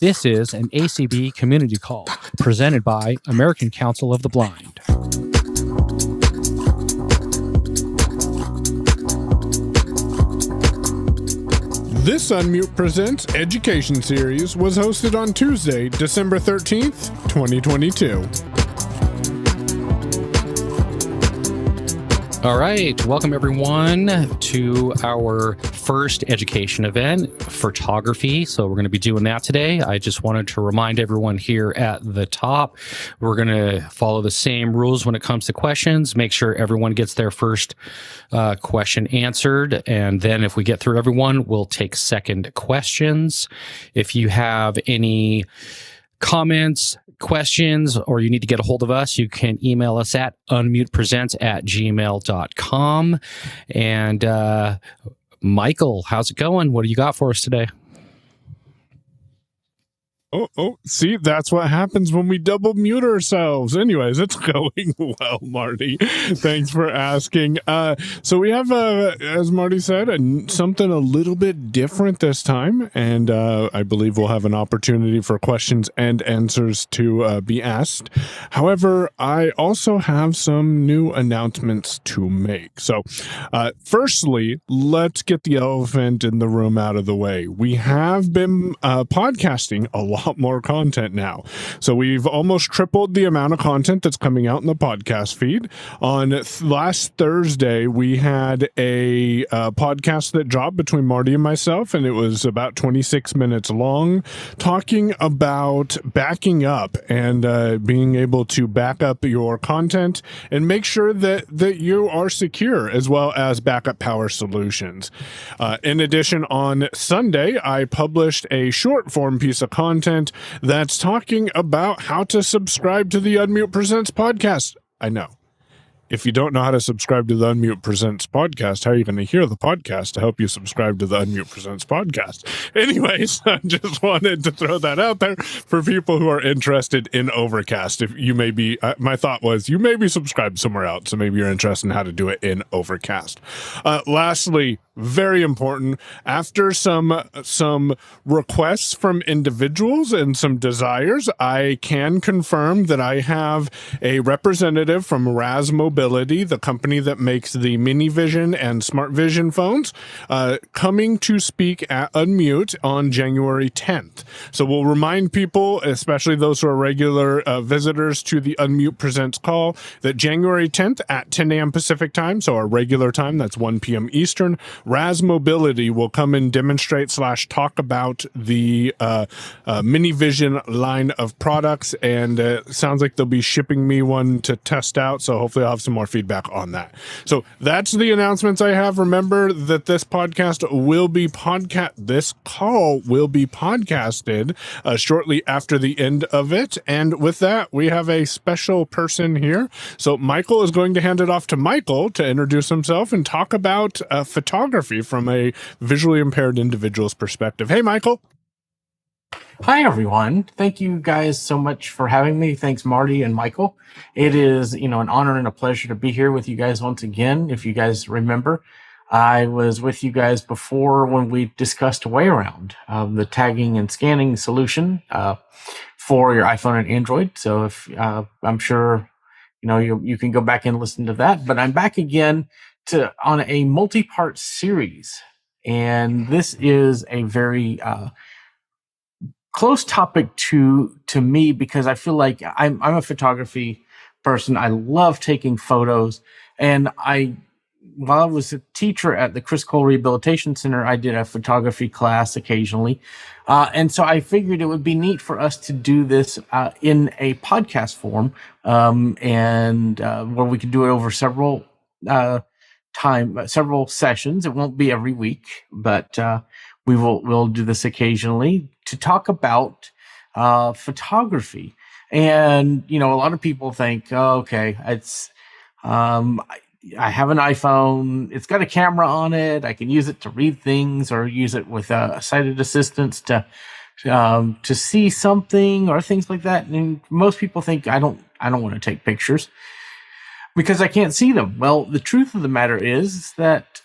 This is an ACB community call presented by American Council of the Blind. This Unmute Presents Education Series was hosted on Tuesday, December 13th, 2022. All right, welcome everyone to our first education event, photography. So we're going to be doing that today. I just wanted to remind everyone here at the top, we're going to follow the same rules when it comes to questions. Make sure everyone gets their first question answered. And then if we get through everyone, we'll take second questions. If you have any comments, questions, or you need to get a hold of us, you can email us at unmutepresents@gmail.com. And Michael, how's it going? What do you got for us today? See, that's what happens when we double mute ourselves. Anyways, it's going well, Marty. Thanks for asking. So we have, as Marty said, something a little bit different this time. And I believe we'll have an opportunity for questions and answers to be asked. However, I also have some new announcements to make. So firstly, let's get the elephant in the room out of the way. We have been podcasting a lot more content now. So we've almost tripled the amount of content that's coming out in the podcast feed. On last Thursday, we had a podcast that dropped between Marty and myself, and it was about 26 minutes long, talking about backing up and being able to back up your content and make sure that you are secure, as well as backup power solutions. In addition, on Sunday, I published a short form piece of content that's talking about how to subscribe to the Unmute Presents podcast. I know. If you don't know how to subscribe to the Unmute Presents podcast, how are you going to hear the podcast to help you subscribe to the Unmute Presents podcast? Anyways, I just wanted to throw that out there for people who are interested in Overcast. If you may be, my thought was you may be subscribed somewhere else, so maybe you're interested in how to do it in Overcast. Lastly, very important, after some requests from individuals and some desires, I can confirm that I have a representative from Raz Mobility, the company that makes the Mini Vision and Smart Vision phones, coming to speak at Unmute on January 10th. So we'll remind people, especially those who are regular visitors to the Unmute Presents call, that January 10th at 10 a.m. Pacific time, so our regular time, that's 1 p.m. Eastern, Raz Mobility will come and demonstrate / talk about the Mini Vision line of products, and sounds like they'll be shipping me one to test out, so hopefully I'll have some more feedback on that. So that's the announcements I have. Remember that this podcast will be this call will be podcasted shortly after the end of it, and with that, we have a special person here. So Michael is going to hand it off to Michael to introduce himself and talk about photography from a visually impaired individual's perspective. Hey, Michael. Hi, everyone. Thank you guys so much for having me. Thanks, Marty and Michael. It is, an honor and a pleasure to be here with you guys once again. If you guys remember, I was with you guys before when we discussed Way Around, the tagging and scanning solution for your iPhone and Android. So if I'm sure, you can go back and listen to that. But I'm back again on a multi-part series, and this is a very close topic to me because I feel like I'm a photography person. I love taking photos, and while I was a teacher at the Chris Cole Rehabilitation Center, I did a photography class occasionally, and so I figured it would be neat for us to do this in a podcast form, and where we could do it over several sessions. It won't be every week, but we'll do this occasionally to talk about photography. And a lot of people think, oh, okay, it's I have an iPhone, it's got a camera on it, I can use it to read things or use it with sighted assistance to see something or things like that. And most people think I don't want to take pictures because I can't see them. Well, the truth of the matter is that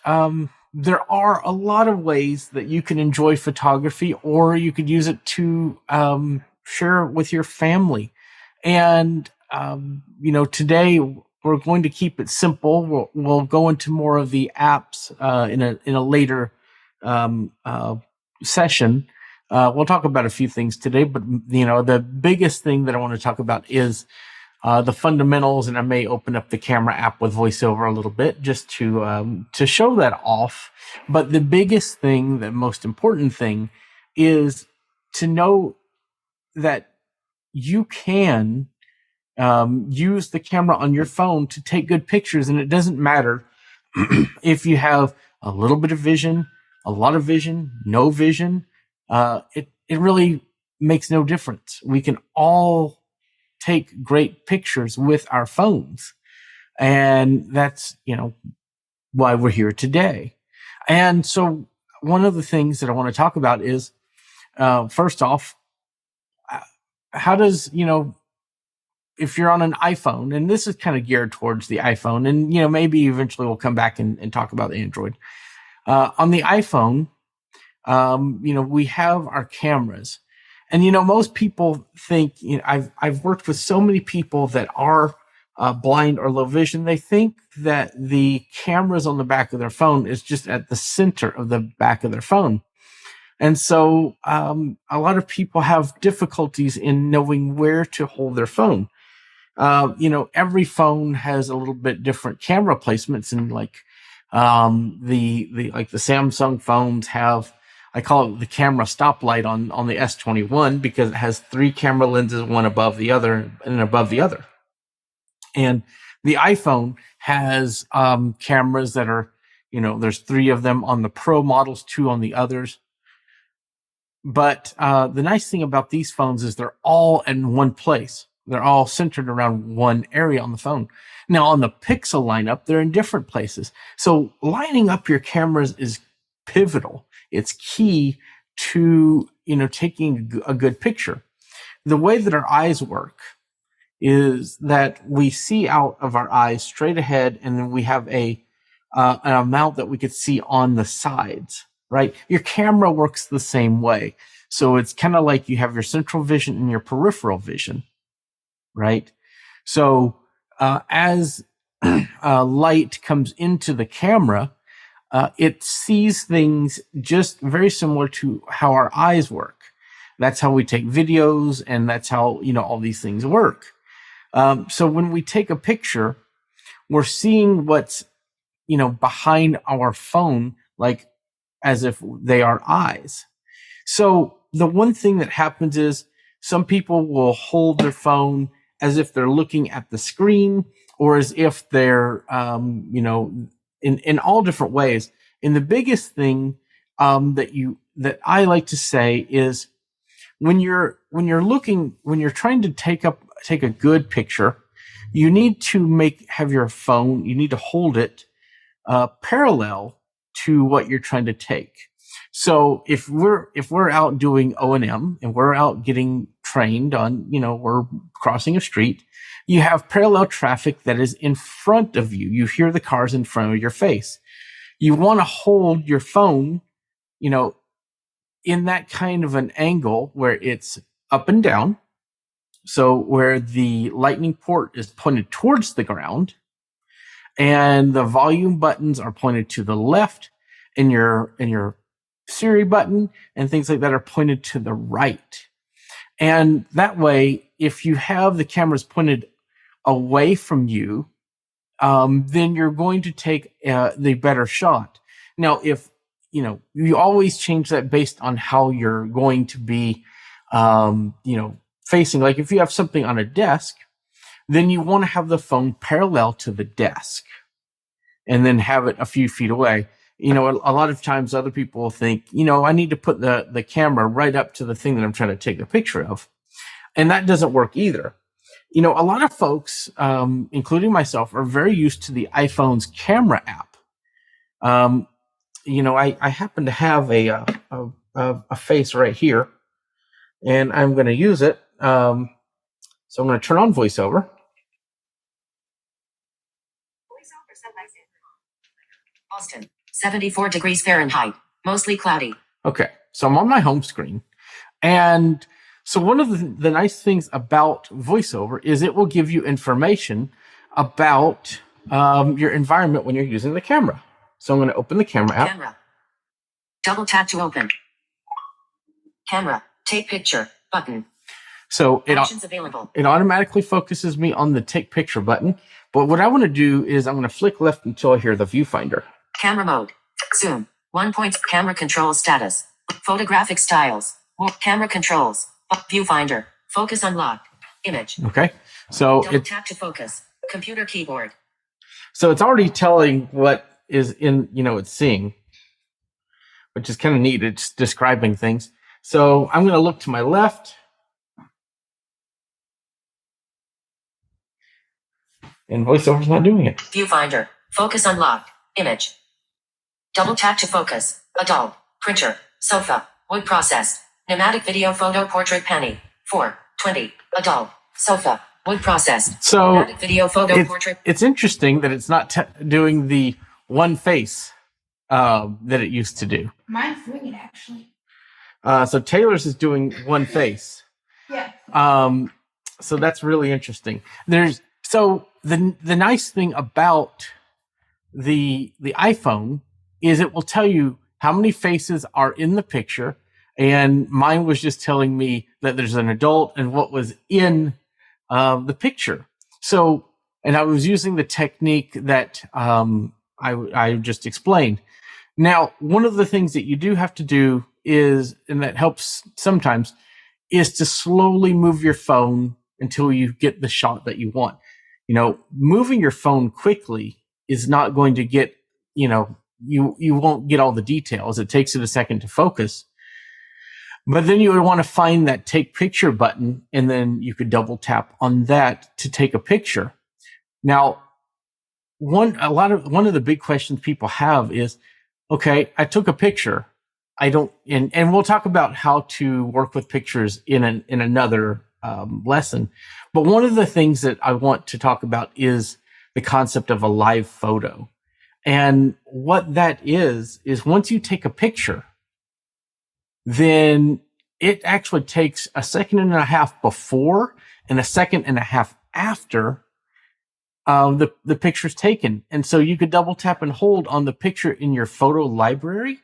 there are a lot of ways that you can enjoy photography, or you could use it to share it with your family. And today we're going to keep it simple. We'll go into more of the apps in a later session. We'll talk about a few things today, but the biggest thing that I want to talk about is the fundamentals, and I may open up the camera app with VoiceOver a little bit just to show that off. But the biggest thing, the most important thing, is to know that you can use the camera on your phone to take good pictures, and it doesn't matter if you have a little bit of vision, a lot of vision, no vision. It really makes no difference. We can all take great pictures with our phones. And that's, why we're here today. And so one of the things that I want to talk about is, first off, how does, if you're on an iPhone, and this is kind of geared towards the iPhone, and, maybe eventually we'll come back and talk about Android. On the iPhone, we have our cameras. And, most people think, I've worked with so many people that are blind or low vision. They think that the cameras on the back of their phone is just at the center of the back of their phone. And so a lot of people have difficulties in knowing where to hold their phone. Every phone has a little bit different camera placements, and like the Samsung phones have, I call it the camera stoplight on the S21, because it has 3 camera lenses, one above the other and above the other. And the iPhone has cameras that are, there's 3 of them on the Pro models, 2 on the others. But the nice thing about these phones is they're all in one place. They're all centered around one area on the phone. Now, on the Pixel lineup, they're in different places. So lining up your cameras is pivotal. It's key to, taking a good picture. The way that our eyes work is that we see out of our eyes straight ahead, and then we have an amount that we could see on the sides, right? Your camera works the same way. So it's kind of like you have your central vision and your peripheral vision, right? So as light comes into the camera, it sees things just very similar to how our eyes work. That's how we take videos, and that's how, all these things work. So when we take a picture, we're seeing what's, behind our phone, like as if they are eyes. So the one thing that happens is some people will hold their phone as if they're looking at the screen, or as if they're, in all different ways. And the biggest thing that I like to say is, when you're trying to take a good picture, you need to have your phone, you need to hold it parallel to what you're trying to take. So if we're out doing O&M and we're out getting trained on, we're crossing a street, you have parallel traffic that is in front of you. You hear the cars in front of your face. You want to hold your phone, in that kind of an angle where it's up and down. So where the lightning port is pointed towards the ground, and the volume buttons are pointed to the left, and your Siri button and things like that are pointed to the right. And that way, if you have the cameras pointed away from you, then you're going to take the better shot. Now, if you always change that based on how you're going to be, facing. Like if you have something on a desk, then you want to have the phone parallel to the desk, and then have it a few feet away. A lot of times other people think, I need to put the camera right up to the thing that I'm trying to take a picture of. And that doesn't work either. A lot of folks, including myself, are very used to the iPhone's camera app. I happen to have a face right here, and I'm going to use it. So I'm going to turn on VoiceOver. Austin, 74 degrees Fahrenheit. Mostly cloudy. Okay, so I'm on my home screen. And so one of the nice things about VoiceOver is it will give you information about your environment when you're using the camera. So I'm going to open the camera app. Camera. Double tap to open. Camera. Take picture. Button. So Actions available. it automatically focuses me on the take picture button. But what I want to do is I'm going to flick left until I hear the viewfinder. Camera mode. Zoom. 1 point. Camera control status. Photographic styles. Camera controls. Viewfinder. Focus unlocked. Image. Okay. So Double tap to focus. Computer keyboard. So it's already telling what is in, it's seeing, which is kind of neat. It's describing things. So I'm going to look to my left. And VoiceOver's not doing it. Viewfinder. Focus unlocked. Image. Double tap to focus. Adult. Printer. Sofa. Wood processed. Pneumatic video photo portrait penny. 420. Adult. Sofa. Wood processed. So Pneumatic video photo portrait. It's interesting that it's not doing the one face that it used to do. Mine's doing it actually. So Taylor's is doing one face. Yeah. So that's really interesting. So the nice thing about the iPhone is it will tell you how many faces are in the picture, and mine was just telling me that there's an adult and what was in the picture. So, and I was using the technique that I just explained. Now, one of the things that you do have to do is, and that helps sometimes, is to slowly move your phone until you get the shot that you want. Moving your phone quickly is not going to get, you won't get all the details. It takes it a second to focus. But then you would want to find that take picture button, and then you could double tap on that to take a picture. Now, one of the big questions people have is, okay, I took a picture. And we'll talk about how to work with pictures in another lesson. But one of the things that I want to talk about is the concept of a live photo. And what that is once you take a picture, then it actually takes a second and a half before and a second and a half after the picture's taken. And so you could double tap and hold on the picture in your photo library,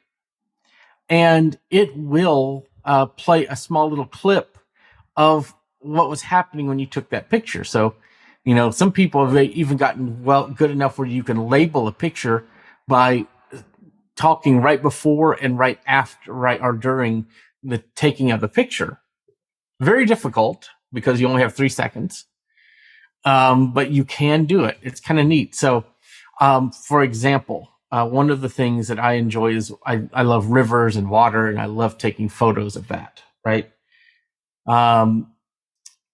and it will play a small little clip of what was happening when you took that picture. So, some people have even gotten good enough where you can label a picture by talking right before and right after, right or during the taking of the picture. Very difficult because you only have 3 seconds. But you can do it. It's kind of neat. So, for example, one of the things that I enjoy is I love rivers and water, and I love taking photos of that. Right.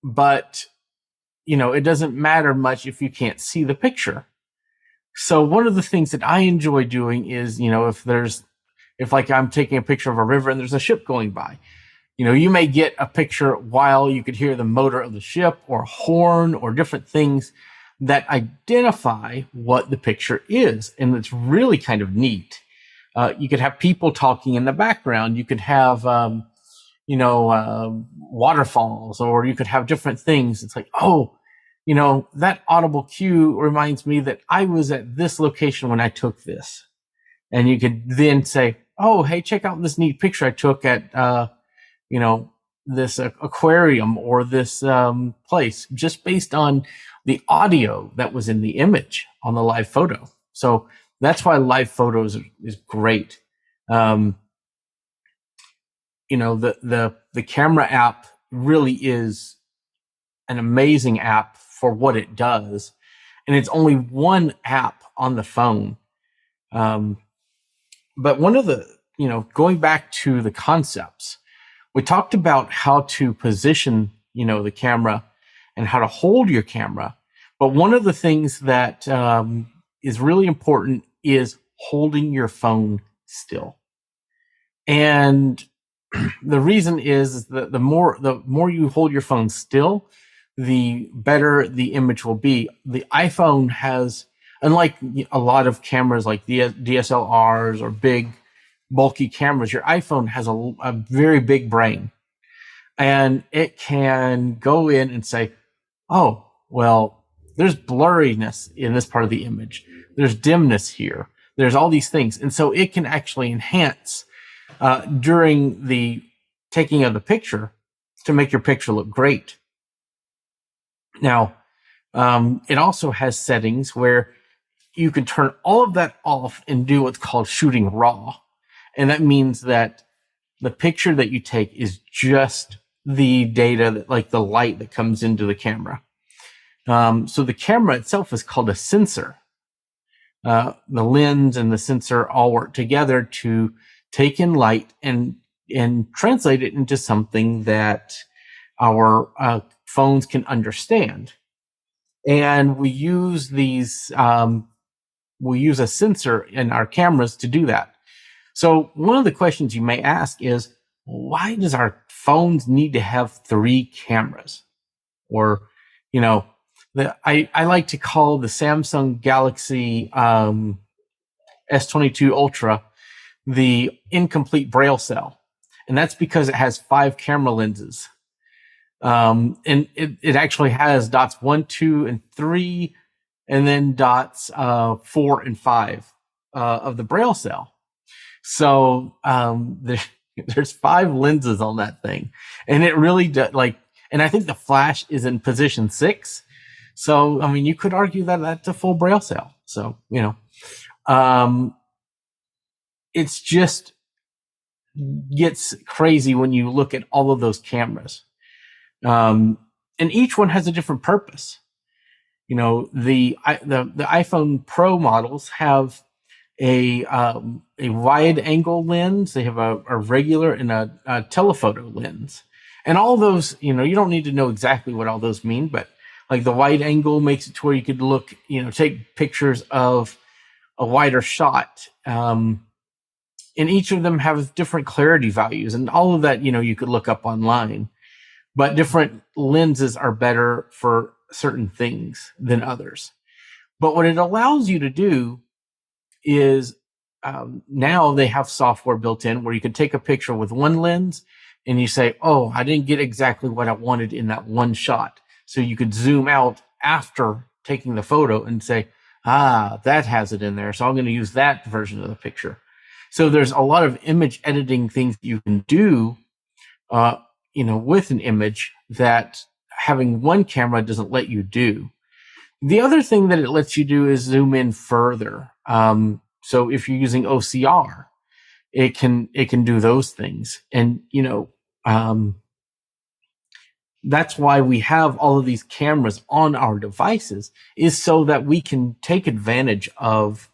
But, it doesn't matter much if you can't see the picture. So one of the things that I enjoy doing is, if like I'm taking a picture of a river and there's a ship going by, you may get a picture while you could hear the motor of the ship or a horn or different things that identify what the picture is. And it's really kind of neat. You could have people talking in the background. You could have, waterfalls, or you could have different things. It's like, that audible cue reminds me that I was at this location when I took this. And you could then say, oh, hey, check out this neat picture I took at, this aquarium or this place, just based on the audio that was in the image on the live photo. So that's why live photos is great. The camera app really is an amazing app for what it does. And it's only one app on the phone. But one of the, going back to the concepts, we talked about how to position, the camera and how to hold your camera. But one of the things that is really important is holding your phone still. And the reason is that the more you hold your phone still, the better the image will be. The iPhone has unlike a lot of cameras like DSLRs or big bulky cameras, your iPhone has a very big brain, and it can go in and say, oh, well, there's blurriness in this part of the image. There's dimness here. There's all these things. And so it can actually enhance during the taking of the picture to make your picture look great. Now, it also has settings where you can turn all of that off and do what's called shooting raw. And that means that the picture that you take is just the data, that, like the light that comes into the camera. So the camera itself is called a sensor. The lens and the sensor all work together to take in light and translate it into something that our phones can understand. And we use we use a sensor in our cameras to do that. So one of the questions you may ask is, why does our phones need to have 3 cameras? Or, you know, I like to call the Samsung Galaxy S22 Ultra the incomplete Braille cell. And that's because it has 5 camera lenses. And it actually has dots 1, 2, and 3, and then dots 4 and 5 of the Braille cell. So there's 5 lenses on that thing, and it really does, like. And I think the flash is in position 6. So I mean, you could argue that that's a full Braille cell. So it's just gets crazy when you look at all of those cameras. And each one has a different purpose. You know, the iPhone Pro models have a wide angle lens. They have a regular and a telephoto lens. And all those, you don't need to know exactly what all those mean, but like the wide angle makes it to where you could look, take pictures of a wider shot. And each of them have different clarity values, and all of that, you could look up online. But different lenses are better for certain things than others. But what it allows you to do is now they have software built in where you can take a picture with one lens and you say, oh, I didn't get exactly what I wanted in that one shot. So you could zoom out after taking the photo and say, that has it in there. So I'm going to use that version of the picture. So there's a lot of image editing things you can do, with an image that having one camera doesn't let you do. The other thing that it lets you do is zoom in further. So if you're using OCR, it can do those things. And, that's why we have all of these cameras on our devices, is so that we can take advantage of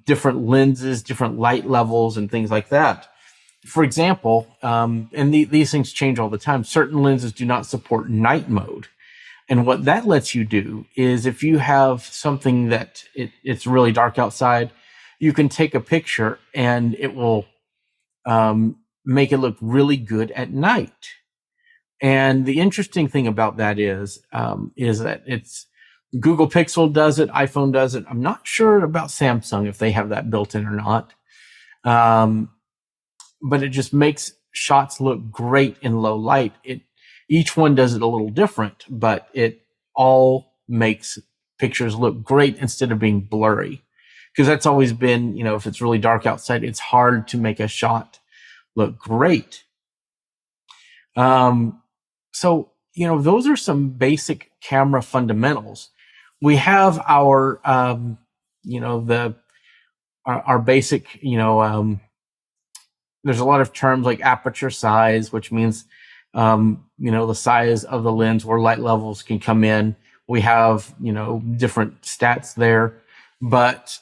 different lenses, different light levels, and things like that. For example, and these things change all the time, certain lenses do not support night mode. And what that lets you do is, if you have something that it's really dark outside, you can take a picture and it will make it look really good at night. And the interesting thing about that is that it's Google Pixel does it, iPhone does it. I'm not sure about Samsung if they have that built in or not. But it just makes shots look great in low light. Each one does it a little different, but it all makes pictures look great instead of being blurry. Because that's always been, if it's really dark outside, it's hard to make a shot look great. So, those are some basic camera fundamentals. We have our, our basic, there's a lot of terms like aperture size, which means, the size of the lens where light levels can come in. We have, different stats there. But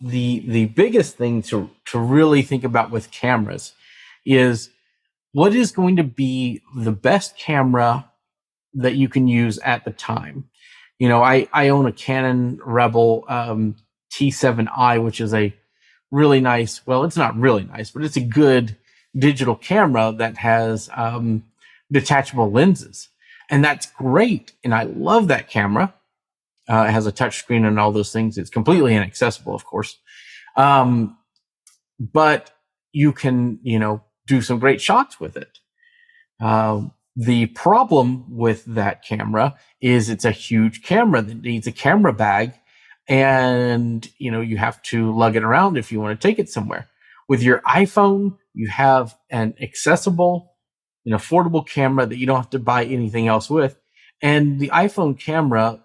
the biggest thing to really think about with cameras is, what is going to be the best camera that you can use at the time? I own a Canon Rebel T7i, which is a really nice, well, it's not really nice, but it's a good digital camera that has detachable lenses. And that's great. And I love that camera. It has a touch screen and all those things. It's completely inaccessible, of course. But you can, do some great shots with it. The problem with that camera is it's a huge camera that needs a camera bag, and you have to lug it around if you want to take it somewhere. With your iPhone, you have an accessible and affordable camera that you don't have to buy anything else with. And the iPhone camera,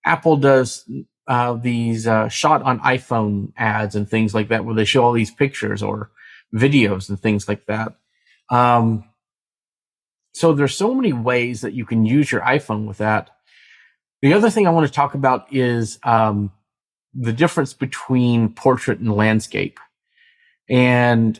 Apple does these shot on iPhone ads and things like that, where they show all these pictures or videos and things like that. So there's so many ways that you can use your iPhone with that. The other thing I want to talk about is the difference between portrait and landscape. And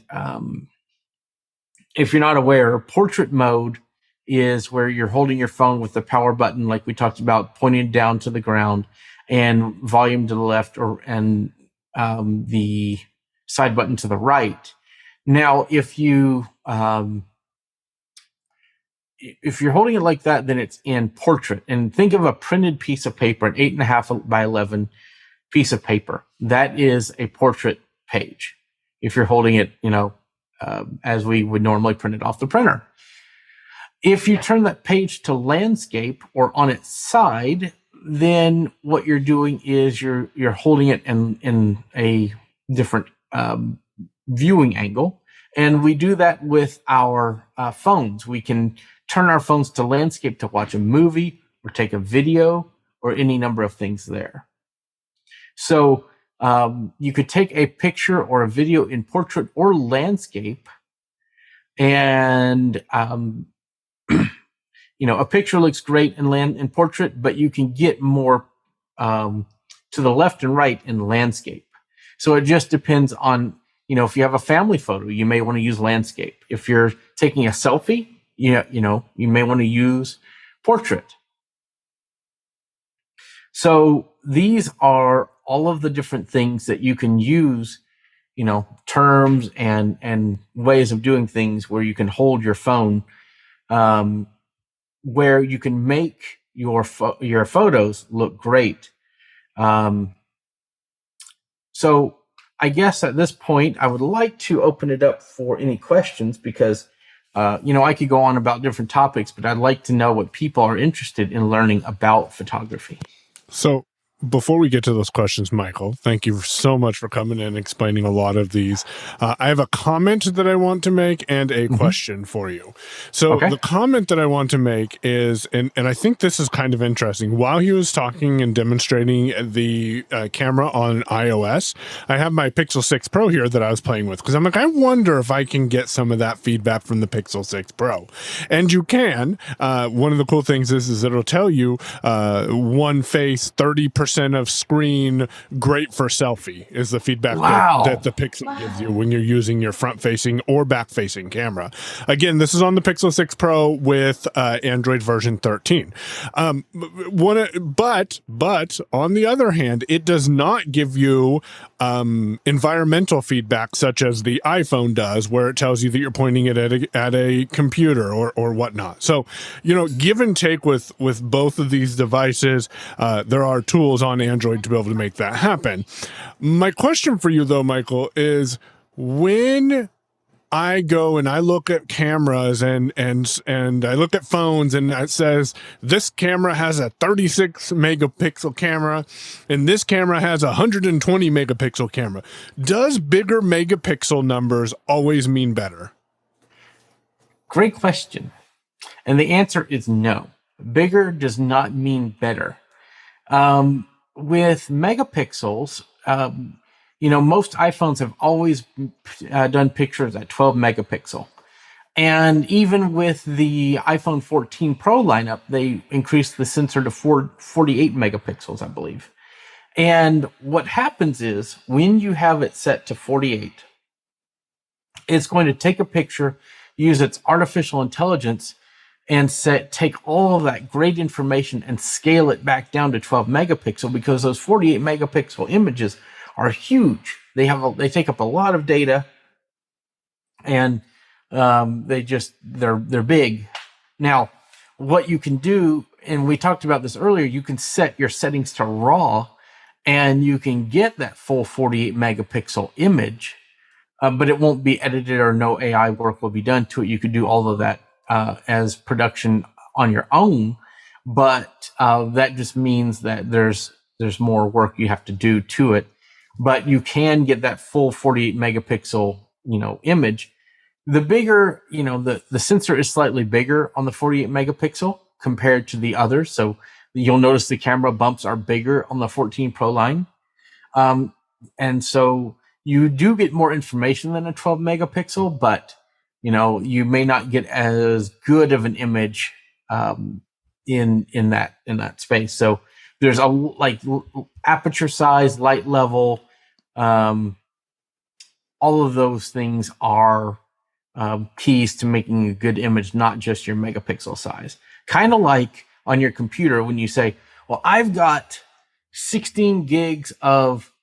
if you're not aware, portrait mode is where you're holding your phone with the power button, like we talked about, pointing down to the ground, and volume to the left, and the side button to the right. Now, if you're holding it like that, then it's in portrait. And think of a printed piece of paper, an 8.5 by 11 piece of paper. That is a portrait page. If you're holding it, as we would normally print it off the printer. If you turn that page to landscape or on its side, then what you're doing is you're holding it in a different viewing angle. And we do that with our phones. We can turn our phones to landscape to watch a movie or take a video or any number of things there. So you could take a picture or a video in portrait or landscape, and a picture looks great in portrait, but you can get more to the left and right in landscape. So it just depends on, if you have a family photo, you may want to use landscape. If you're taking a selfie, you may want to use portrait. So these are all of the different things that you can use, terms and ways of doing things where you can hold your phone, where you can make your photos look great. So I guess at this point, I would like to open it up for any questions, because I could go on about different topics, but I'd like to know what people are interested in learning about photography. So before we get to those questions, Michael, thank you so much for coming in and explaining a lot of these. I have a comment that I want to make and a question for you. So the comment that I want to make is, and I think this is kind of interesting. While he was talking and demonstrating the camera on iOS, I have my Pixel 6 Pro here that I was playing with, because I'm like, I wonder if I can get some of that feedback from the Pixel 6 Pro. And you can. One of the cool things is it'll tell you one face, 30% of screen, great for selfie, is the feedback that the Pixel gives you when you're using your front-facing or back-facing camera. Again, this is on the Pixel 6 Pro with Android version 13. But on the other hand, it does not give you environmental feedback such as the iPhone does, where it tells you that you're pointing it at a computer or whatnot. So, give and take with both of these devices. There are tools on Android to be able to make that happen. My question for you, though, Michael, is when I go and I look at cameras and I look at phones, and it says this camera has a 36 megapixel camera and this camera has a 120 megapixel camera. Does bigger megapixel numbers always mean better? Great question. And the answer is no. Bigger does not mean better. With megapixels, most iPhones have always done pictures at 12 megapixel. And even with the iPhone 14 Pro lineup, they increased the sensor to 48 megapixels, I believe. And what happens is when you have it set to 48, it's going to take a picture, use its artificial intelligence, and take all of that great information and scale it back down to 12 megapixel, because those 48 megapixel images are huge. They take up a lot of data, and they're big. Now, what you can do and we talked about this earlier, you can set your settings to RAW and you can get that full 48 megapixel image, but it won't be edited or no AI work will be done to it. You could do all of that as production on your own, but that just means that there's more work you have to do to it. But you can get that full 48 megapixel, image. The bigger, the sensor is slightly bigger on the 48 megapixel compared to the others. So you'll notice the camera bumps are bigger on the 14 Pro line. And so you do get more information than a 12 megapixel, but you may not get as good of an image in that space. So there's aperture size, light level, all of those things are keys to making a good image, not just your megapixel size. Kind of like on your computer when you say, well, I've got 16 gigs of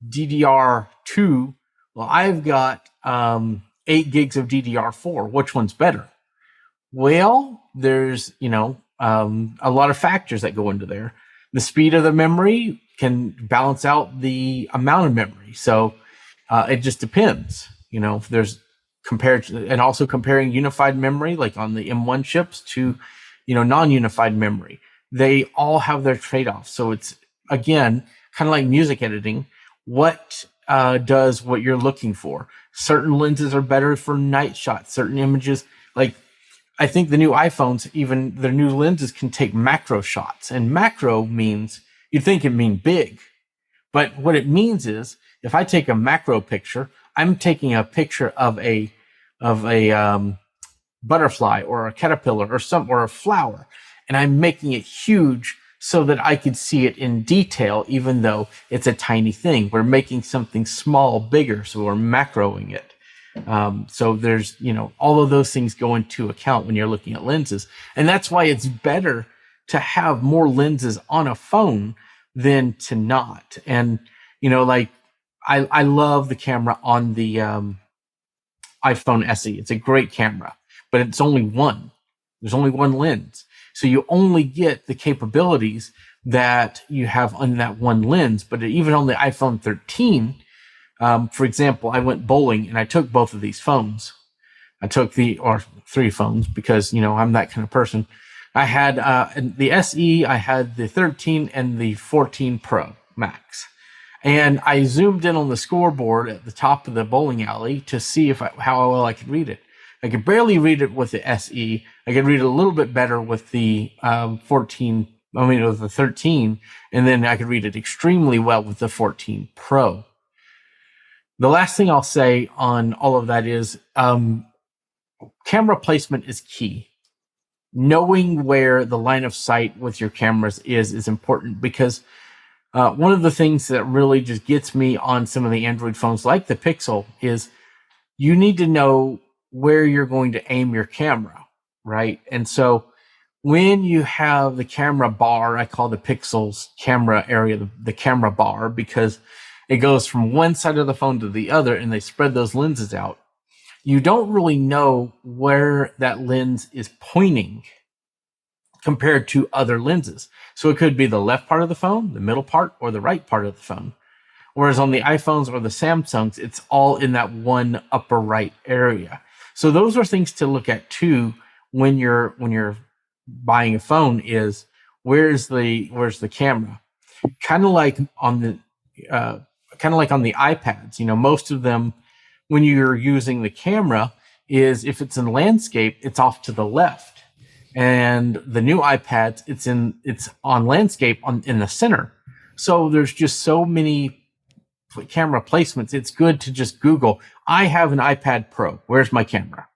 DDR2. Well, I've got 8 gigs of DDR4. Which one's better? Well, there's, a lot of factors that go into there. The speed of the memory can balance out the amount of memory. So it just depends. There's and also comparing unified memory, like on the M1 chips, to, non-unified memory. They all have their trade-offs. So it's, again, kind of like music editing. What does what you're looking for? Certain lenses are better for night shots. Certain images, like I think the new iPhones, even their new lenses can take macro shots. And macro means, you'd think it mean big. But what it means is, if I take a macro picture, I'm taking a picture of a butterfly or a caterpillar or a flower, and I'm making it huge so that I could see it in detail, even though it's a tiny thing. We're making something small bigger, so we're macroing it. So there's, all of those things go into account when you're looking at lenses. And that's why it's better to have more lenses on a phone than to not. And, I love the camera on the iPhone SE. It's a great camera, but it's only one. There's only one lens. So you only get the capabilities that you have on that one lens. But even on the iPhone 13, for example, I went bowling and I took both of these phones. I took three phones because, I'm that kind of person. I had the SE, I had the 13 and the 14 Pro Max. And I zoomed in on the scoreboard at the top of the bowling alley to see how well I could read it. I could barely read it with the SE. I could read it a little bit better with the with the 13. And then I could read it extremely well with the 14 Pro. The last thing I'll say on all of that is camera placement is key. Knowing where the line of sight with your cameras is important, because one of the things that really just gets me on some of the Android phones like the Pixel is you need to know where you're going to aim your camera, right? And so when you have the camera bar, I call the Pixel's camera area the camera bar, because it goes from one side of the phone to the other and they spread those lenses out. You don't really know where that lens is pointing compared to other lenses. So it could be the left part of the phone, the middle part, or the right part of the phone. Whereas on the iPhones or the Samsungs, it's all in that one upper right area. So those are things to look at too when you're buying a phone, is where's the camera? Kind of like on the iPads, most of them, when you're using the camera, is if it's in landscape, it's off to the left. And the new iPads, it's on landscape in the center. So there's just so many camera placements. It's good to just Google, I have an iPad Pro. Where's my camera?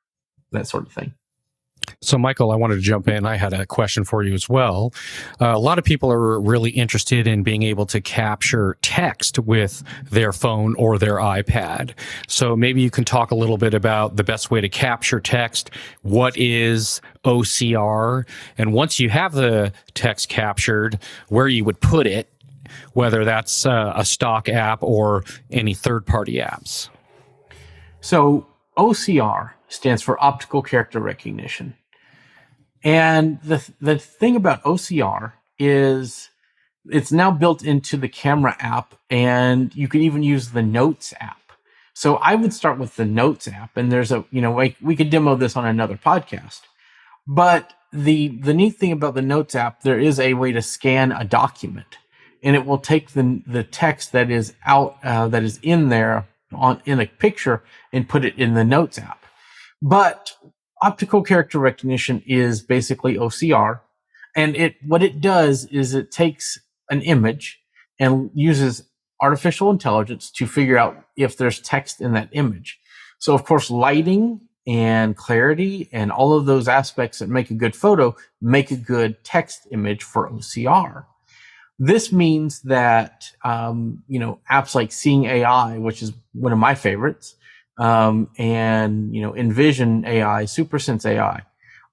That sort of thing. So, Michael, I wanted to jump in. I had a question for you as well. A lot of people are really interested in being able to capture text with their phone or their iPad. So maybe you can talk a little bit about the best way to capture text. What is OCR? And once you have the text captured, where you would put it, whether that's a stock app or any third-party apps. So OCR stands for optical character recognition. And the thing about OCR is it's now built into the camera app, and you can even use the Notes app. So I would start with the Notes app, and there's we could demo this on another podcast. But the neat thing about the Notes app, there is a way to scan a document, and it will take the text that is that is in there in a picture and put it in the Notes app. But optical character recognition is basically OCR, and what it does is it takes an image and uses artificial intelligence to figure out if there's text in that image. So of course, lighting and clarity and all of those aspects that make a good photo make a good text image for OCR. This means that apps like Seeing AI, which is one of my favorites, and Envision AI, SuperSense AI,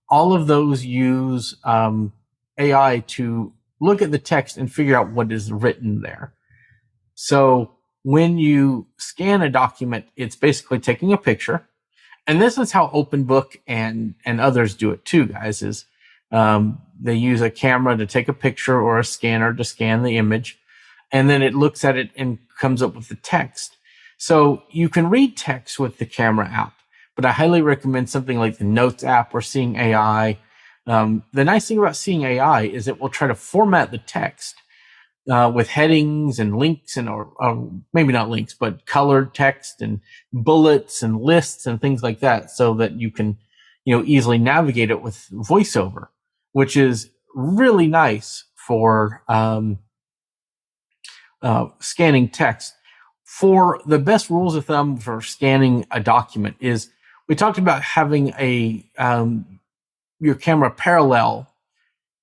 all of those use AI to look at the text and figure out what is written there. So when you scan a document, it's basically taking a picture. And this is how OpenBook and others do it too, guys, is they use a camera to take a picture or a scanner to scan the image. And then it looks at it and comes up with the text. So you can read text with the camera app, but I highly recommend something like the Notes app or Seeing AI. The nice thing about Seeing AI is it will try to format the text with headings and links or maybe not links, but colored text and bullets and lists and things like that, so that you can, easily navigate it with VoiceOver, which is really nice for scanning text. For the best rules of thumb for scanning a document is we talked about having your camera parallel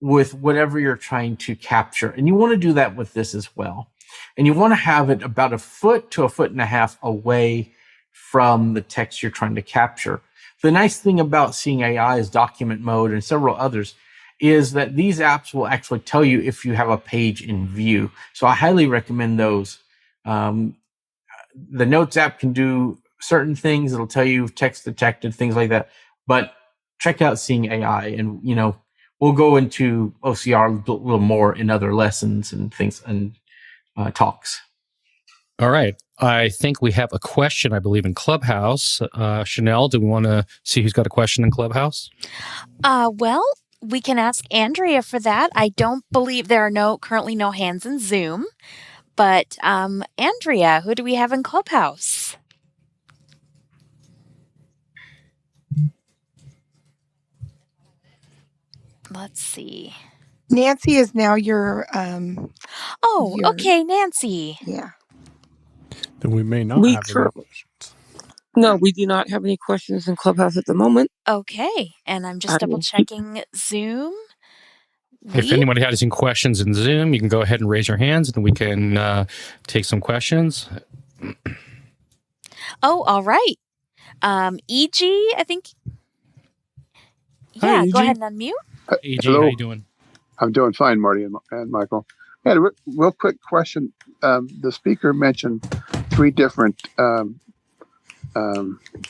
with whatever you're trying to capture. And you want to do that with this as well. And you want to have it about 1 foot to 1.5 feet away from the text you're trying to capture. The nice thing about Seeing AI is Document Mode and several others is that these apps will actually tell you if you have a page in view. So I highly recommend those. The Notes app can do certain things. It'll tell you text detected, things like that. But check out Seeing AI, and we'll go into OCR a little more in other lessons and things and talks. All right. I think we have a question, I believe, in Clubhouse. Chanel, do we want to see who's got a question in Clubhouse? Well, we can ask Andrea for that. I don't believe there are currently no hands in Zoom. But Andrea, who do we have in Clubhouse? Let's see. Nancy is now your. Okay, Nancy. Yeah. Then we may not have any questions. No, we do not have any questions in Clubhouse at the moment. Okay, and I'm just double checking Zoom. If anybody has any questions in Zoom, you can go ahead and raise your hands, and we can take some questions. Oh, all right. EG, I think. Hi, Yeah, go EG. ahead and unmute. EG, Hello. how you doing? I'm doing fine, Marty and Michael. I had a real quick question. The speaker mentioned 3 different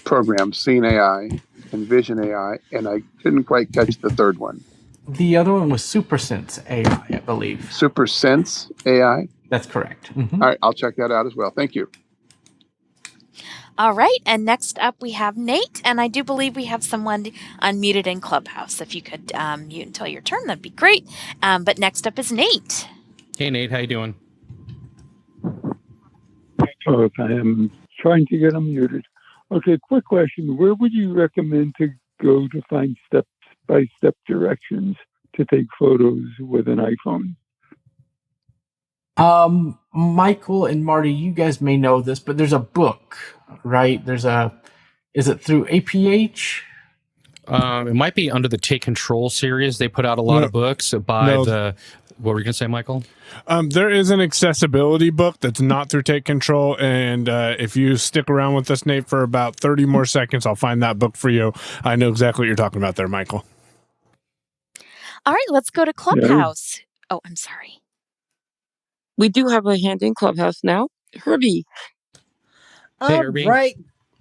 programs, Seeing AI, Envision AI, and I didn't quite catch the third one. The other one was SuperSense AI, I believe. SuperSense AI? That's correct. Mm-hmm. All right, I'll check that out as well. Thank you. All right, and next up we have Nate, and I do believe we have someone unmuted in Clubhouse. If you could mute until your turn, that'd be great. But next up is Nate. Hey, Nate, how you doing? Okay, I'm trying to get unmuted. Okay, quick question. Where would you recommend to go to find step-by-step directions to take photos with an iPhone? Michael and Marty, you guys may know this, but there's a book, right? Is it through APH? It might be under the Take Control series. They put out a lot of books by what were you going to say, Michael? There is an accessibility book that's not through Take Control, and if you stick around with us, Nate, for about 30 more seconds, I'll find that book for you. I know exactly what you're talking about there, Michael. All right, let's go to Clubhouse. Oh, I'm sorry. We do have a hand in Clubhouse now. Herbie. Hey, Herbie. Right.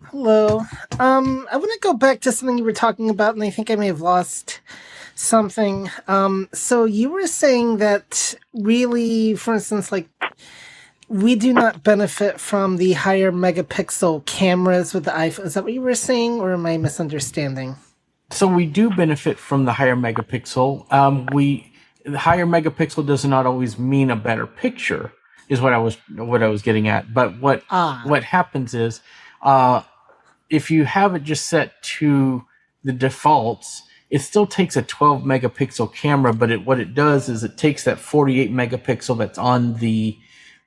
Hello. I want to go back to something you were talking about, and I think I may have lost something. So you were saying that really, for instance, like we do not benefit from the higher megapixel cameras with the iPhone. Is that what you were saying, or am I misunderstanding? So we do benefit from the higher megapixel. The higher megapixel does not always mean a better picture, is what I was getting at. But what happens is, if you have it just set to the defaults, it still takes a 12 megapixel camera, but what it does is it takes that 48 megapixel that's on the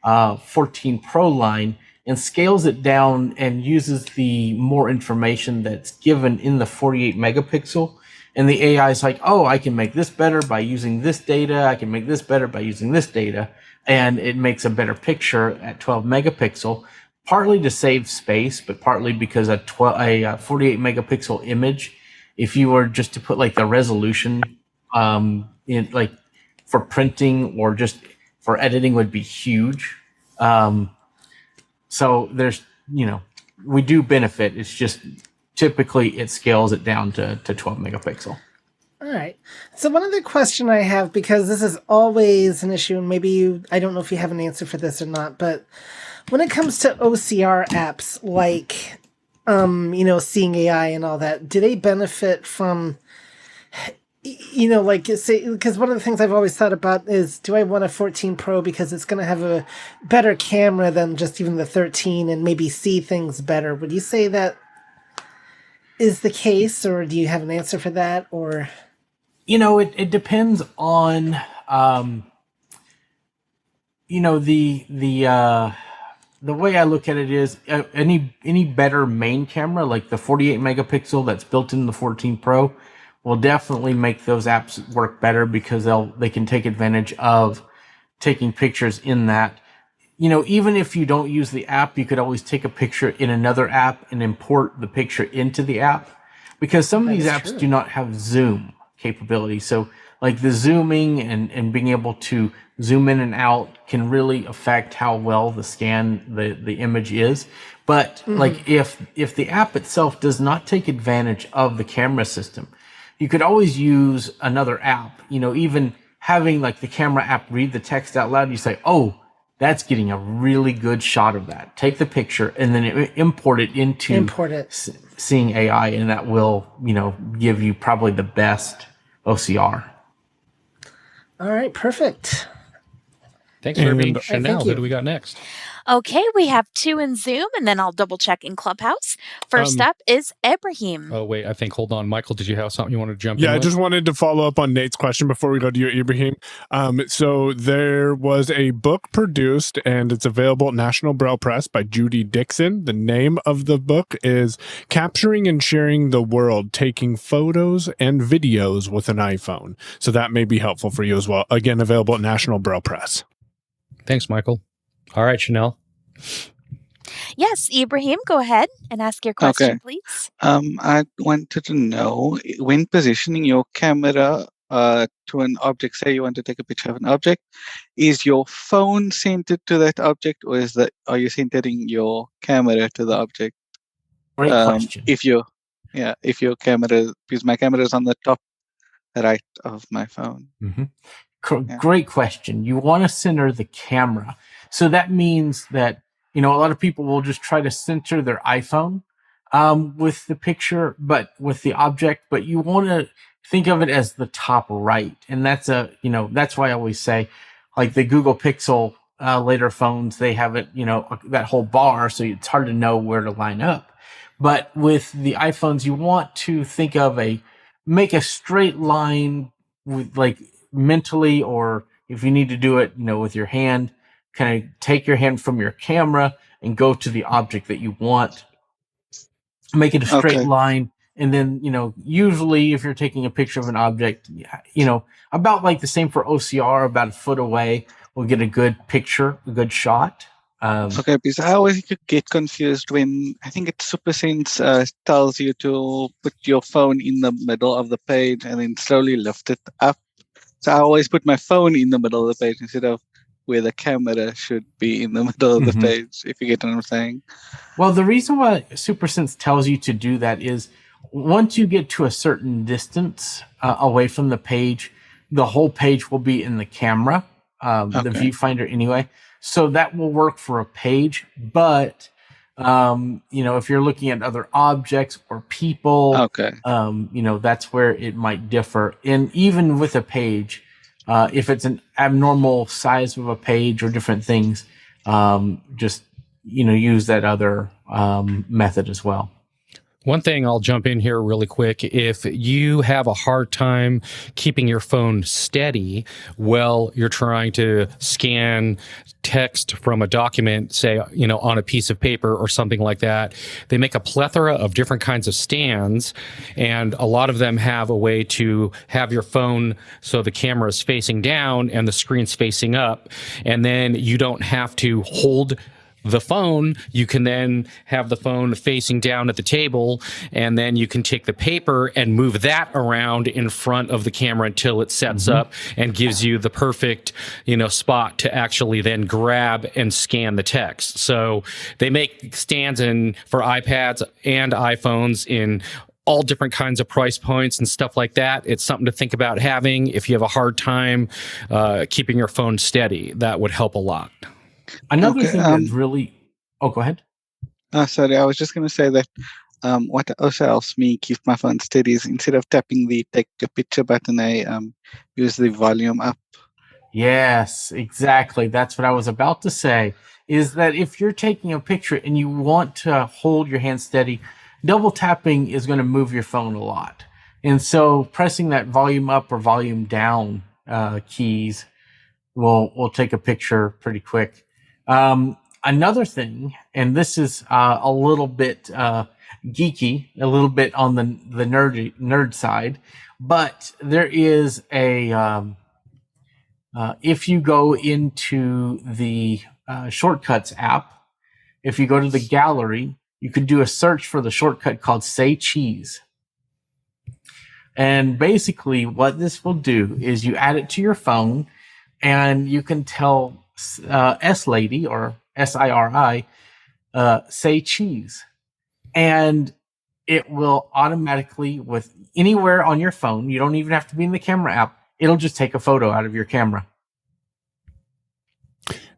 14 Pro line and scales it down and uses the more information that's given in the 48 megapixel. And the AI is like, oh, I can make this better by using this data. I can make this better by using this data. And it makes a better picture at 12 megapixel, partly to save space, but partly because a 48 megapixel image, if you were just to put like the resolution in like for printing or just for editing would be huge. So there's, we do benefit. It's just typically it scales it down to 12 megapixel. All right. So one other question I have, because this is always an issue, and maybe I don't know if you have an answer for this or not, but when it comes to OCR apps like, Seeing AI and all that, do they benefit from, like say, because one of the things I've always thought about is, do I want a 14 Pro because it's going to have a better camera than just even the 13 and maybe see things better? Would you say that is the case, or do you have an answer for that, or? It depends on, the way I look at it is any better main camera, like the 48 megapixel that's built in the 14 Pro, will definitely make those apps work better because they can take advantage of taking pictures in that. Even if you don't use the app, you could always take a picture in another app and import the picture into the app, because some of these apps do not have zoom capability. So like the zooming and being able to zoom in and out can really affect how well the image is. But like if the app itself does not take advantage of the camera system, you could always use another app, even having like the camera app read the text out loud. You say, oh, that's getting a really good shot of that. Take the picture and then import it into Seeing AI, and that will, give you probably the best OCR. All right, perfect. Thanks, Herbie. Chanel, who do we got next? Okay, we have 2 in Zoom, and then I'll double check in Clubhouse. First up is Ibrahim. Oh, wait, hold on. Michael, did you have something you want to jump in? Yeah, I just wanted to follow up on Nate's question before we go to you, Ibrahim. So there was a book produced, and it's available at National Braille Press by Judy Dixon. The name of the book is Capturing and Sharing the World, Taking Photos and Videos with an iPhone. So that may be helpful for you as well. Again, available at National Braille Press. Thanks, Michael. All right, Chanel. Yes, Ibrahim, go ahead and ask your question, please. I wanted to know, when positioning your camera to an object, say you want to take a picture of an object, is your phone centered to that object, or are you centering your camera to the object? Great question. If your camera, because my camera is on the top right of my phone. Great question. You want to center the camera. So that means that, a lot of people will just try to center their iPhone with the picture, but with the object, but you want to think of it as the top right. And that's that's why I always say, like the Google Pixel later phones, they have it, that whole bar. So it's hard to know where to line up. But with the iPhones, you want to think of make a straight line with like mentally, or if you need to do it, with your hand, kind of take your hand from your camera and go to the object that you want. Make it a straight line. And then, usually if you're taking a picture of an object, about like the same for OCR, about a foot away, we'll get a good picture, a good shot. Because I always get confused when I think it's SuperSense tells you to put your phone in the middle of the page and then slowly lift it up. So I always put my phone in the middle of the page instead of where the camera should be in the middle of the page, if you get what I'm saying. Well, the reason why SuperSense tells you to do that is once you get to a certain distance away from the page, the whole page will be in the camera, the viewfinder anyway. So that will work for a page, but if you're looking at other objects or people, that's where it might differ. And even with a page, if it's an abnormal size of a page or different things, just use that other method as well. One thing I'll jump in here really quick. If you have a hard time keeping your phone steady while you're trying to scan text from a document, say, on a piece of paper or something like that, they make a plethora of different kinds of stands, and a lot of them have a way to have your phone so the camera is facing down and the screen's facing up, and then you don't have to hold the phone. You can then have the phone facing down at the table, and then you can take the paper and move that around in front of the camera until it sets up and gives you the perfect, spot to actually then grab and scan the text. So they make stands for iPads and iPhones in all different kinds of price points and stuff like that. It's something to think about having if you have a hard time keeping your phone steady. That would help a lot. Another thing that's really... Oh, go ahead. Sorry, I was just going to say that what also helps me keep my phone steady is instead of tapping the take a picture button, I use the volume up. Yes, exactly. That's what I was about to say, is that if you're taking a picture and you want to hold your hand steady, double tapping is going to move your phone a lot. And so pressing that volume up or volume down keys will take a picture pretty quick. Another thing, and this is a little bit geeky, a little bit on the nerd side, but there is if you go into the Shortcuts app, if you go to the gallery, you could do a search for the shortcut called Say Cheese. And basically what this will do is you add it to your phone, and you can tell S-Lady or S-I-R-I, say cheese. And it will automatically, with anywhere on your phone, you don't even have to be in the camera app, it'll just take a photo out of your camera.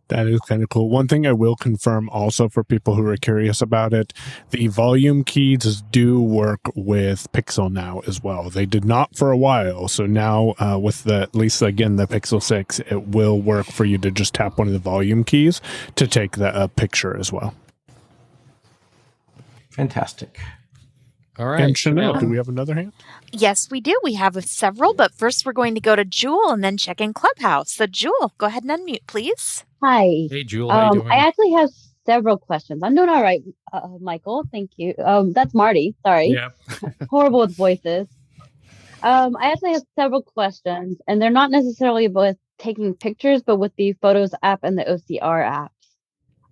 That is kind of cool. One thing I will confirm also for people who are curious about it, the volume keys do work with Pixel now as well. They did not for a while. So now with at least again, the Pixel 6, it will work for you to just tap one of the volume keys to take the picture as well. Fantastic. All right. And Chanel, do we have another hand? Yes, we do. We have several, but first we're going to go to Jewel and then check in Clubhouse. So Jewel, go ahead and unmute, please. Hi. Hey, Jewel. How you doing? I actually have several questions. I'm doing all right, Michael. Thank you. That's Marty. Sorry. Yeah. Horrible with voices. I actually have several questions, and they're not necessarily with taking pictures, but with the Photos app and the OCR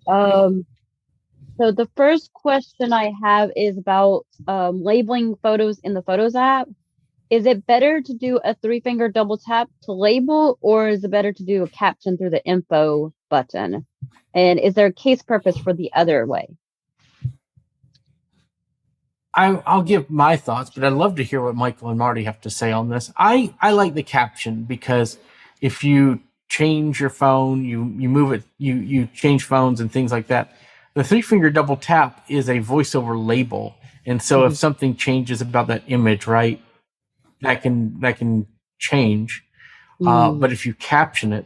apps. So the first question I have is about labeling photos in the Photos app. Is it better to do a 3-finger double tap to label, or is it better to do a caption through the info button? And is there a case purpose for the other way? I'll give my thoughts, but I'd love to hear what Michael and Marty have to say on this. I like the caption because if you change your phone, you move it, you change phones and things like that. The 3-finger double tap is a voiceover label. And so if something changes about that image, right, that can change. But if you caption it,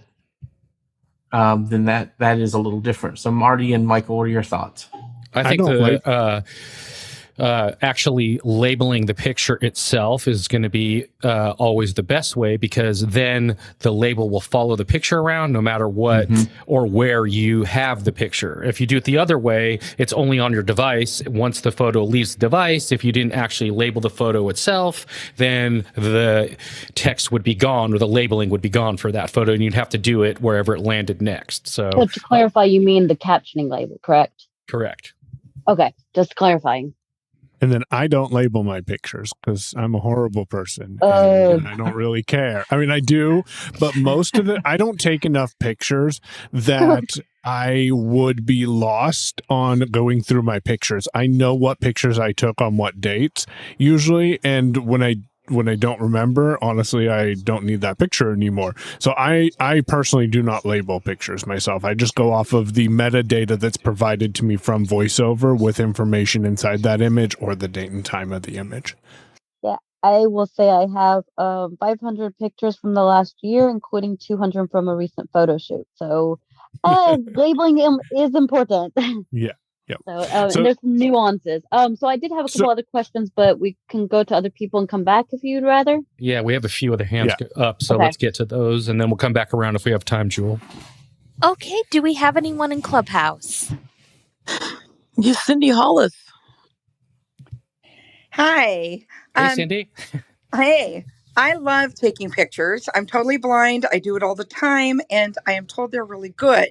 then that is a little different. So Marty and Michael, what are your thoughts? I think actually labeling the picture itself is going to be always the best way, because then the label will follow the picture around no matter what or where you have the picture. If you do it the other way, it's only on your device. Once the photo leaves the device, if you didn't actually label the photo itself, then the text would be gone, or the labeling would be gone for that photo, and you'd have to do it wherever it landed next. So to clarify, you mean the captioning label, correct? Correct. Okay, just clarifying. And then I don't label my pictures because I'm a horrible person and I don't really care. I mean, I do, but most of it, I don't take enough pictures that I would be lost on going through my pictures. I know what pictures I took on what dates usually. And when I don't remember, honestly, I don't need that picture anymore. So I personally do not label pictures myself. I just go off of the metadata that's provided to me from VoiceOver with information inside that image or the date and time of the image. Yeah, I will say I have 500 pictures from the last year, including 200 from a recent photo shoot. So labeling them is important. Yeah. Yep. And there's some nuances. So I did have a couple other questions, but we can go to other people and come back if you'd rather. Yeah, we have a few other hands up, so let's get to those, and then we'll come back around if we have time, Jewel. Okay, do we have anyone in Clubhouse? Yes, Cindy Hollis. Hi. Hey, Cindy. Hey. I love taking pictures. I'm totally blind. I do it all the time, and I am told they're really good.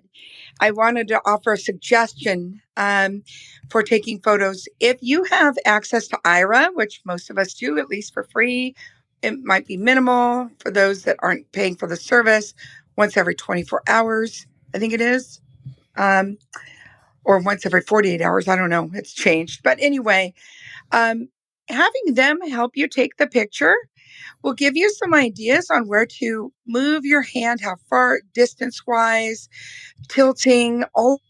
I wanted to offer a suggestion for taking photos. If you have access to Ira, which most of us do, at least for free, it might be minimal for those that aren't paying for the service, once every 24 hours, I think it is, or once every 48 hours. I don't know. It's changed. But anyway, having them help you take the picture will give you some ideas on where to move your hand, how far, distance-wise, tilting, all.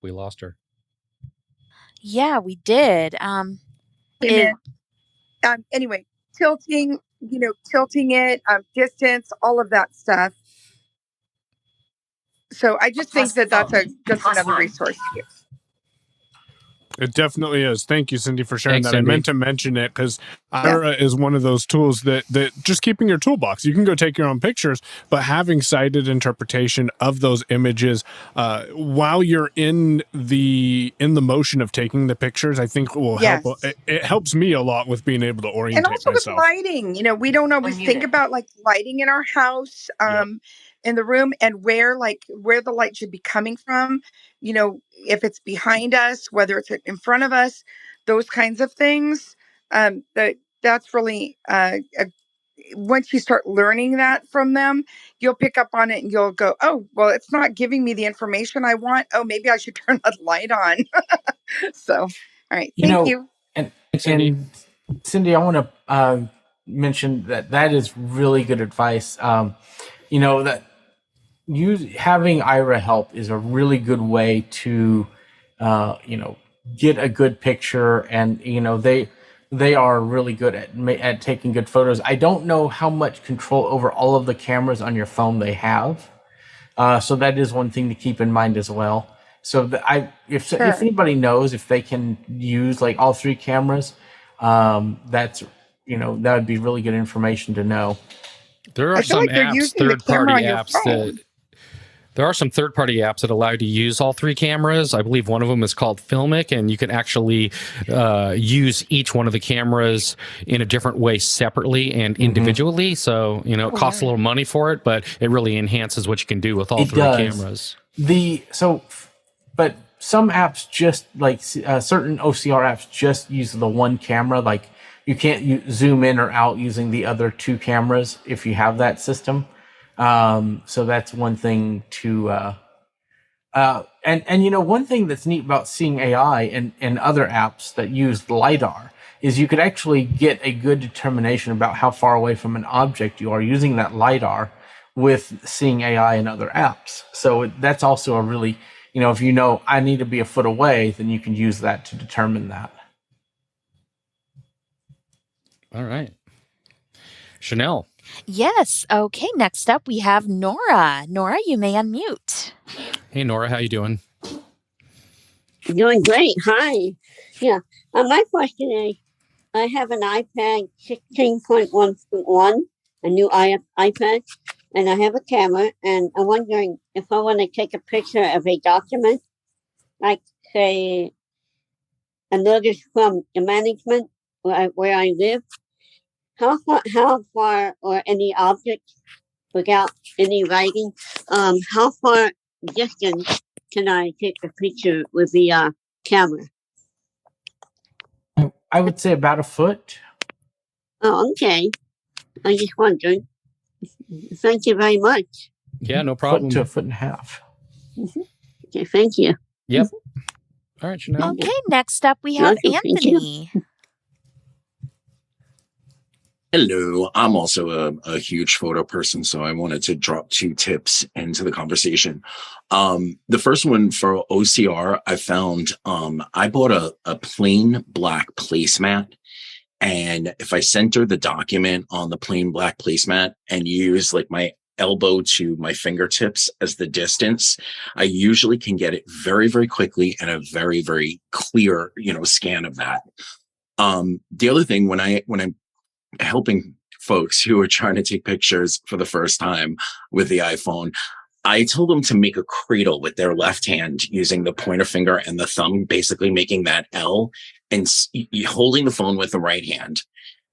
We lost her. Yeah, we did. Anyway, tilting, tilting it, distance, all of that stuff. So I just think that that's just another resource to use. It definitely is. Thank you, Cindy, for sharing Thanks, that. Cindy. I meant to mention it because Ira is one of those tools that just keeping your toolbox. You can go take your own pictures, but having sighted interpretation of those images while you're in the motion of taking the pictures, I think will help. It helps me a lot with being able to orientate and also myself. With lighting, we don't always think about like lighting in our house. In the room and where the light should be coming from, if it's behind us, whether it's in front of us, those kinds of things. That's really once you start learning that from them, you'll pick up on it and you'll go, oh, well, it's not giving me the information I want. Oh, maybe I should turn the light on. So, all right. Thank you. And Cindy, I want to mention that is really good advice. That having Ira help is a really good way to, get a good picture, and they are really good at taking good photos. I don't know how much control over all of the cameras on your phone they have, so that is one thing to keep in mind as well. So if anybody knows if they can use like all three cameras, that would be really good information to know. There are some apps, third-party apps there are some third-party apps that allow you to use all three cameras. I believe one of them is called Filmic, and you can actually use each one of the cameras in a different way separately and individually. So, it costs a little money for it, but it really enhances what you can do with all three cameras. But some apps just like certain OCR apps just use the one camera. Like you can't zoom in or out using the other two cameras if you have that system. So that's one thing to, one thing that's neat about seeing AI and other apps that use LiDAR is you could actually get a good determination about how far away from an object you are using that LiDAR with seeing AI and other apps. So that's also a really, if I need to be a foot away, then you can use that to determine that. All right. Chanel. Yes. Okay. Next up, we have Nora. Nora, you may unmute. Hey, Nora. How you doing? Doing great. Hi. Yeah. My question is, I have an iPad 16.1.1, a new iPad, and I have a camera, and I'm wondering if I want to take a picture of a document, like, say, a notice from the management where I live. How far, or any object without any writing, how far distance can I take a picture with the camera? I would say about a foot. Oh, okay. I just wondered. Thank you very much. Yeah, no problem. Foot to a foot and a half. Okay, thank you. Yep. All right, Chanel. Okay, next up we have Okay, thank you. Anthony. Hello, I'm also a huge photo person, so I wanted to drop 2 tips into the conversation. The first one for OCR, I found I bought a plain black placemat, and if I center the document on the plain black placemat and use like my elbow to my fingertips as the distance, I usually can get it very, very quickly and a very, very clear, scan of that. The other thing when I'm helping folks who are trying to take pictures for the first time with the iPhone, I told them to make a cradle with their left hand using the pointer finger and the thumb, basically making that L, and holding the phone with the right hand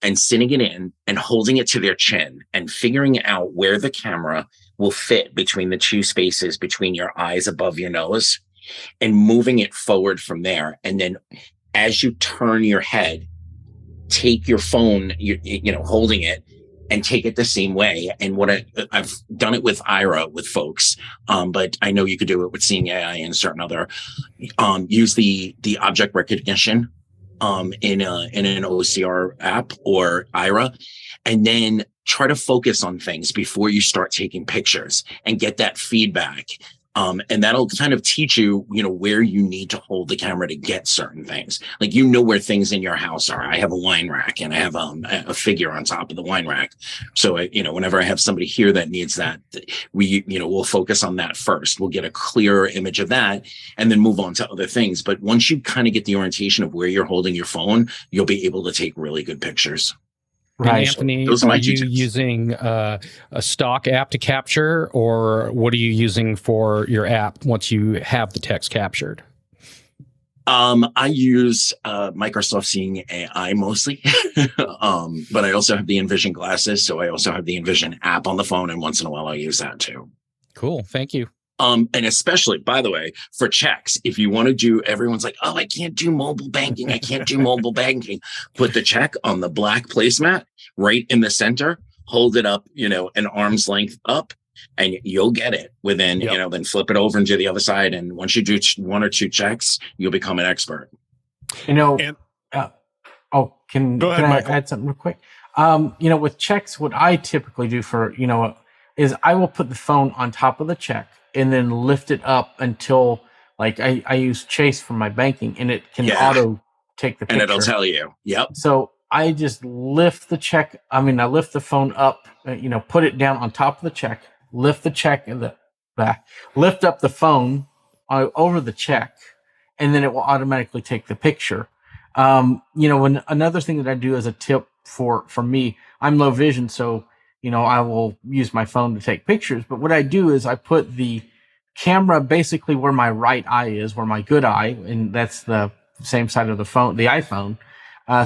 and sitting it in and holding it to their chin and figuring out where the camera will fit between the 2 spaces between your eyes above your nose and moving it forward from there. And then as you turn your head, take your phone, holding it, and take it the same way. And what I've done it with Ira with folks, but I know you could do it with Seeing AI and certain other. Use the object recognition in an OCR app or Ira, and then try to focus on things before you start taking pictures and get that feedback. And that'll kind of teach you, where you need to hold the camera to get certain things. Like, where things in your house are. I have a wine rack and I have a figure on top of the wine rack. So, whenever I have somebody here that needs that, we'll focus on that first. We'll get a clearer image of that and then move on to other things. But once you kind of get the orientation of where you're holding your phone, you'll be able to take really good pictures. Right. And Anthony, are you using a stock app to capture, or what are you using for your app once you have the text captured? I use Microsoft Seeing AI mostly, but I also have the Envision glasses, so I also have the Envision app on the phone, and once in a while I use that too. Cool. Thank you. And especially, by the way, for checks, if you want to do, everyone's like, oh, I can't do mobile banking. I can't do mobile banking. Put the check on the black placemat right in the center, hold it up, an arm's length up, and you'll get it within, then flip it over and do the other side. And once you do 1 or 2 checks, you'll become an expert. Can I add something real quick? With checks, what I typically do for, is I will put the phone on top of the check and then lift it up until, like, I use Chase for my banking, and it can auto take the picture. And it'll tell you. Yep. So I just lift the check. I lift the phone up, put it down on top of the check, lift the check and lift up the phone over the check, and then it will automatically take the picture. When another thing that I do as a tip for me, I'm low vision, so I will use my phone to take pictures. But what I do is I put the camera basically where my right eye is, where my good eye, and that's the same side of the phone, the iPhone.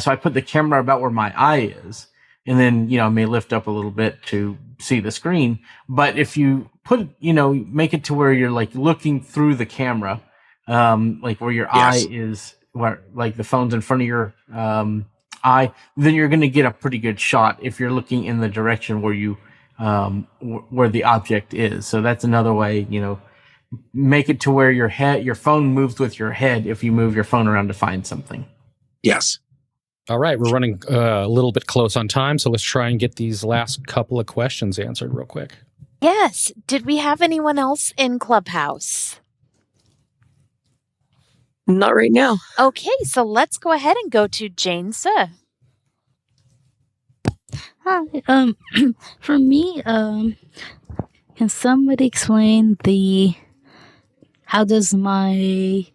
So I put the camera about where my eye is, and then, I may lift up a little bit to see the screen. But if you put, make it to where you're like looking through the camera, like where your eye is, where like the phone's in front of your eye, then you're going to get a pretty good shot if you're looking in the direction where you where the object is. So that's another way, make it to where your phone moves with your head if you move your phone around to find something. Yes. All right, we're running a little bit close on time, so let's try and get these last couple of questions answered real quick. Yes. Did we have anyone else in Clubhouse? Not right now. Okay, so let's go ahead and go to Jane Suh. Hi. For me, can somebody explain how does my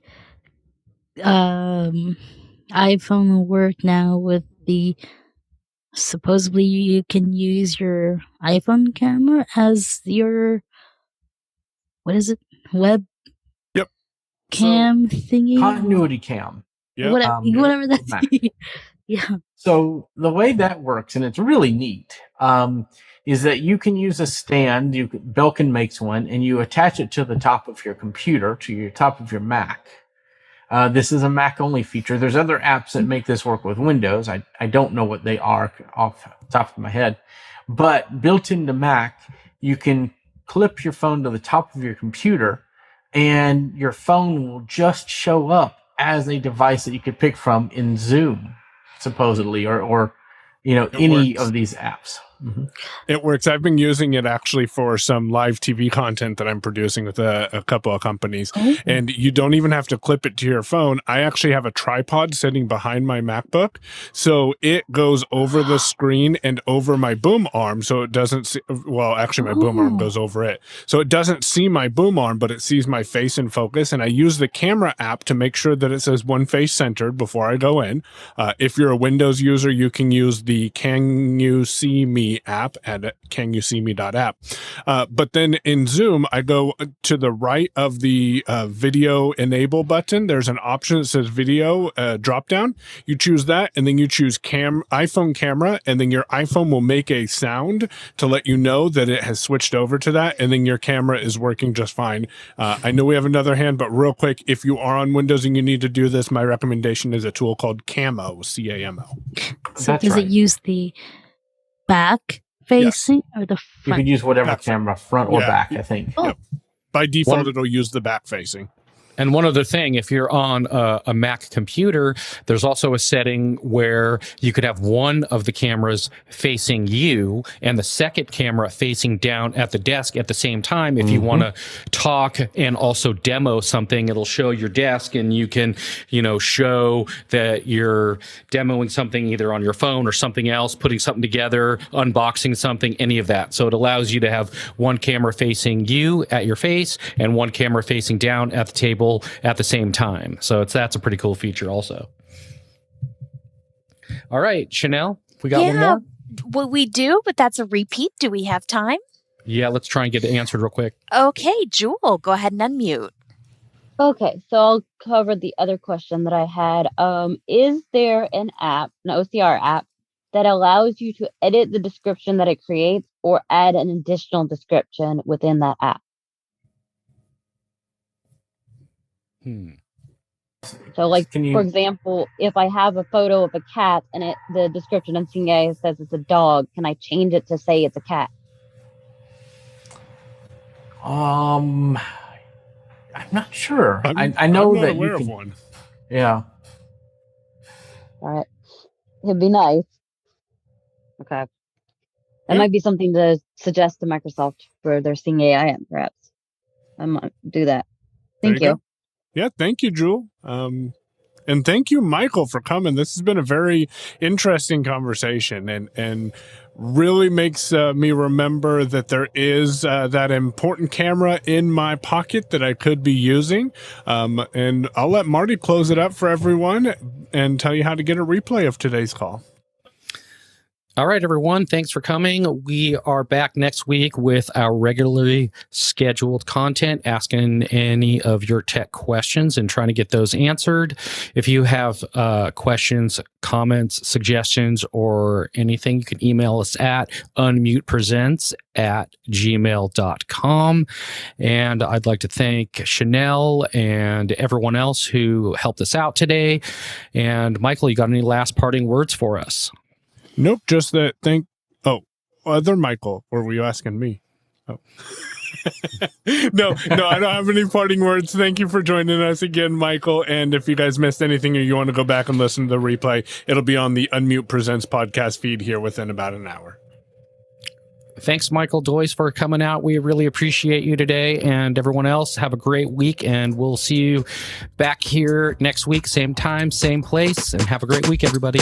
iPhone work now with supposedly you can use your iPhone camera as your, what is it? Web cam thingy? Continuity cam. Yeah. Whatever that's. Yeah. So the way that works, and it's really neat, is that you can use a stand. Belkin makes one, and you attach it to the top of your computer, to your top of your Mac. This is a Mac only feature. There's other apps that make this work with Windows. I don't know what they are off the top of my head, but built into Mac, you can clip your phone to the top of your computer and your phone will just show up as a device that you could pick from in Zoom, supposedly, or any of these apps. Mm-hmm. It works. I've been using it actually for some live TV content that I'm producing with a couple of companies. Mm-hmm. And you don't even have to clip it to your phone. I actually have a tripod sitting behind my MacBook. So it goes over the screen and over my boom arm. So it doesn't see, well, actually my boom arm goes over it. So it doesn't see my boom arm, but it sees my face in focus. And I use the camera app to make sure that it says one face centered before I go in. If you're a Windows user, you can use the Can You See Me app at canyouseeme.app. But then in Zoom, I go to the right of the video enable button. There's an option that says video drop down. You choose that, and then you choose iPhone camera, and then your iPhone will make a sound to let you know that it has switched over to that, and then your camera is working just fine. I know we have another hand, but real quick, if you are on Windows and you need to do this, my recommendation is a tool called Camo, C-A-M-O. So does it use the back facing or the front? You can use whatever camera, front or back, I think. Oh. Yep. By default, it'll use the back facing. And one other thing, if you're on a Mac computer, there's also a setting where you could have one of the cameras facing you and the second camera facing down at the desk at the same time. If you want to talk and also demo something, it'll show your desk and you can, show that you're demoing something either on your phone or something else, putting something together, unboxing something, any of that. So it allows you to have one camera facing you at your face and one camera facing down at the table at the same time. So that's a pretty cool feature also. All right, Chanel, we got one more? Well, we do, but that's a repeat. Do we have time? Yeah, let's try and get it answered real quick. Okay, Jewel, go ahead and unmute. Okay, so I'll cover the other question that I had. Is there an OCR app, that allows you to edit the description that it creates or add an additional description within that app? So, for example, if I have a photo of a cat and the description on CA says it's a dog, can I change it to say it's a cat? I'm not sure. I know I'm not that aware you can. of one. Yeah. All right. It'd be nice. Okay. That might be something to suggest to Microsoft for their Sing AI, perhaps. I might do that. Thank you. Yeah, thank you, Jewel. And thank you, Michael, for coming. This has been a very interesting conversation and really makes me remember that there is that important camera in my pocket that I could be using. And I'll let Marty close it up for everyone and tell you how to get a replay of today's call. All right, everyone. Thanks for coming. We are back next week with our regularly scheduled content, asking any of your tech questions and trying to get those answered. If you have questions, comments, suggestions, or anything, you can email us at unmutepresents@gmail.com. And I'd like to thank Chanel and everyone else who helped us out today. And Michael, you got any last parting words for us? Nope, just that. Other Michael, or were you asking me? Oh. No, I don't have any parting words. Thank you for joining us again, Michael. And if you guys missed anything or you want to go back and listen to the replay, it'll be on the Unmute Presents podcast feed here within about an hour. Thanks, Michael Doise, for coming out. We really appreciate you today. And everyone else, have a great week. And we'll see you back here next week, same time, same place. And have a great week, everybody.